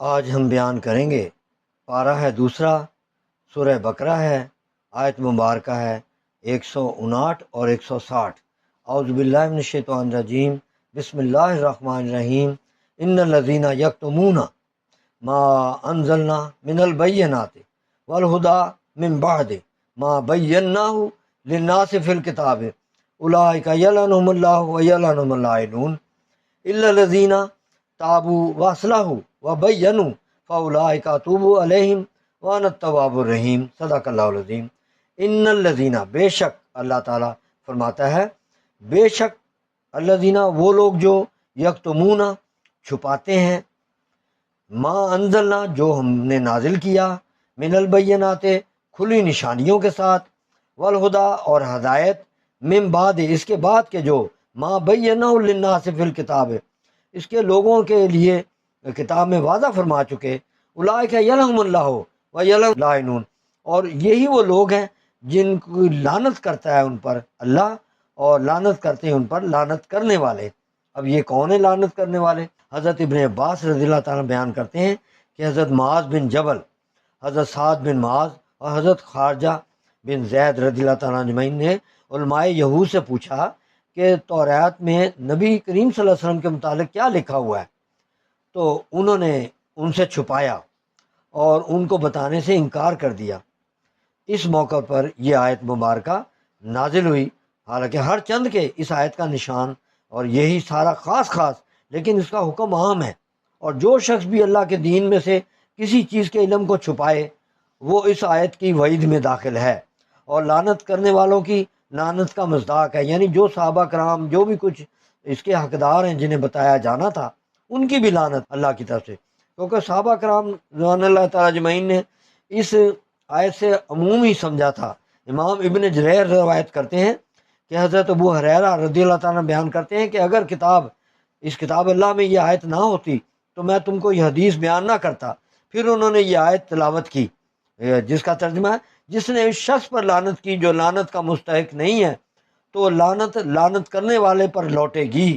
آج ہم بیان کریں گے، پارہ ہے دوسرا، سورہ بقرہ ہے، آیت مبارکہ ہے 159 اور 160۔ اعوذ باللہ من الشیطان الرجیم، بسم اللہ الرحمن الرحیم۔ ان الذین یکتمون ما انزلنا من البینات والہدی من بعد ما بیناہ للناس فی الکتاب اولئک یلعنہم اللہ ویلعنہم اللاعنون الا الذین تابوا واصلحوا وبینوا فاولئک اتوب علیہم وانا التواب الرحیم۔ صدق اللہ العظیم۔ ان الذین، بے شک، اللہ تعالیٰ فرماتا ہے بے شک الذین، وہ لوگ جو یکتمون، چھپاتے ہیں، ما انزلنا، جو ہم نے نازل کیا، من البینات، کھلی نشانیوں کے ساتھ، والہدا، اور ہدایت، من بعد، اس کے بعد کے جو، ما بینہ للناس فی الکتاب، اس کے لوگوں کے لیے کتاب میں واضح فرما چکے، اولئک یلعنہم اللہ ویلعنہم اللاعنون، اور یہی وہ لوگ ہیں جن کو لعنت کرتا ہے ان پر اللہ، اور لعنت کرتے ہیں ان پر لعنت کرنے والے۔ اب یہ کون ہے لعنت کرنے والے؟ حضرت ابن عباس رضی اللہ تعالیٰ بیان کرتے ہیں کہ حضرت معاذ بن جبل، حضرت سعد بن معاذ اور حضرت خارجہ بن زید رضی اللہ تعالیٰ اجمعین نے علماء یہود سے پوچھا کہ تورات میں نبی کریم صلی اللہ علیہ وسلم کے متعلق کیا لکھا ہوا ہے، تو انہوں نے ان سے چھپایا اور ان کو بتانے سے انکار کر دیا۔ اس موقع پر یہ آیت مبارکہ نازل ہوئی، حالانکہ ہر چند کے اس آیت کا نشان اور یہی سارا خاص خاص، لیکن اس کا حکم عام ہے، اور جو شخص بھی اللہ کے دین میں سے کسی چیز کے علم کو چھپائے وہ اس آیت کی وعید میں داخل ہے، اور لعنت کرنے والوں کی لعنت کا مصداق ہے، یعنی جو صحابہ کرام جو بھی کچھ اس کے حقدار ہیں جنہیں بتایا جانا تھا ان کی بھی لعنت اللہ کی طرف سے، کیونکہ صحابہ کرام رضوان اللہ تعالیٰ اجمعین نے اس آیت سے عموم ہی سمجھا تھا۔ امام ابن جریر روایت کرتے ہیں کہ حضرت ابو ہریرہ رضی اللہ تعالیٰ بیان کرتے ہیں کہ اگر اس کتاب اللہ میں یہ آیت نہ ہوتی تو میں تم کو یہ حدیث بیان نہ کرتا۔ پھر انہوں نے یہ آیت تلاوت کی، جس کا ترجمہ ہے جس نے اس شخص پر لعنت کی جو لعنت کا مستحق نہیں ہے تو لعنت کرنے والے پر لوٹے گی۔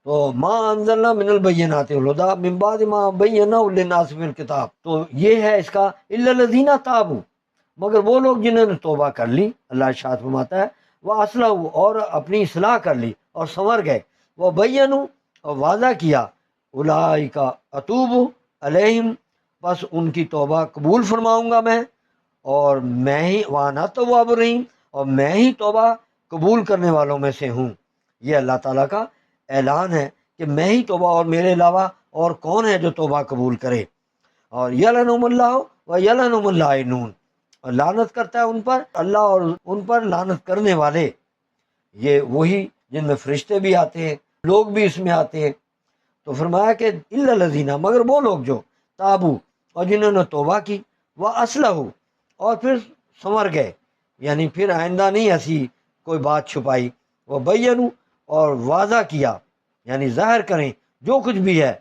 تو ما انزلنا من البینات والہدی من بعد ما بینہ للناس فی الکتاب، تو یہ ہے اس کا الا الذین تابوا، مگر وہ لوگ جنہوں نے توبہ کر لی، اللہ ارشاد فرماتا ہے واصلحوا، اور اپنی اصلاح کر لی اور سنور گئے، وبینوا، اور واضح کیا، اولئک اتوب علیہم، بس ان کی توبہ قبول فرماؤں گا میں، اور میں ہی وانا التواب الرحیم، اور میں ہی توبہ قبول کرنے والوں میں سے ہوں۔ یہ اللہ تعالیٰ کا اعلان ہے کہ میں ہی توبہ، اور میرے علاوہ اور کون ہے جو توبہ قبول کرے۔ اور یلعنہم اللہ ویلعنہم اللاعنون، اور لعنت کرتا ہے ان پر اللہ اور ان پر لعنت کرنے والے، یہ وہی جن میں فرشتے بھی آتے ہیں، لوگ بھی اس میں آتے ہیں۔ تو فرمایا کہ الا الذین، مگر وہ لوگ جو تابو، اور جنہوں نے توبہ کی، واصلحوا، اور پھر سنور گئے، یعنی پھر آئندہ نہیں ایسی کوئی بات چھپائی، وبینوا، اور واضح کیا، یعنی ظاہر کریں جو کچھ بھی ہے،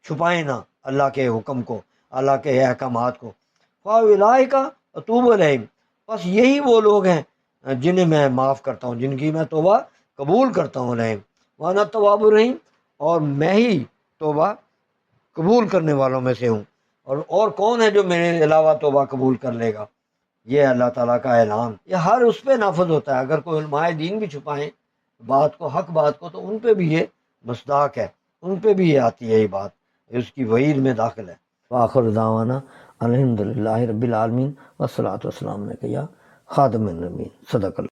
چھپائیں نہ اللہ کے حکم کو، اللہ کے احکامات کو۔ فاولئک اتوب علیہم، بس یہی وہ لوگ ہیں جنہیں میں معاف کرتا ہوں، جن کی میں توبہ قبول کرتا ہوں، علیہم وانا التواب الرحیم، اور میں ہی توبہ قبول کرنے والوں میں سے ہوں، اور کون ہے جو میرے علاوہ توبہ قبول کر لے گا؟ یہ اللہ تعالیٰ کا اعلان، یہ ہر اس پہ نافذ ہوتا ہے۔ اگر کوئی علماء دین بھی چھپائیں بات کو، حق بات کو، تو ان پہ بھی یہ مصداق ہے، ان پہ بھی یہ آتی ہے، یہ بات اس کی وعید میں داخل ہے۔ وآخر دعوانا الحمد للہ رب العالمین، والصلاۃ والسلام علیک یا خاتم النبیین۔ صدق اللہ۔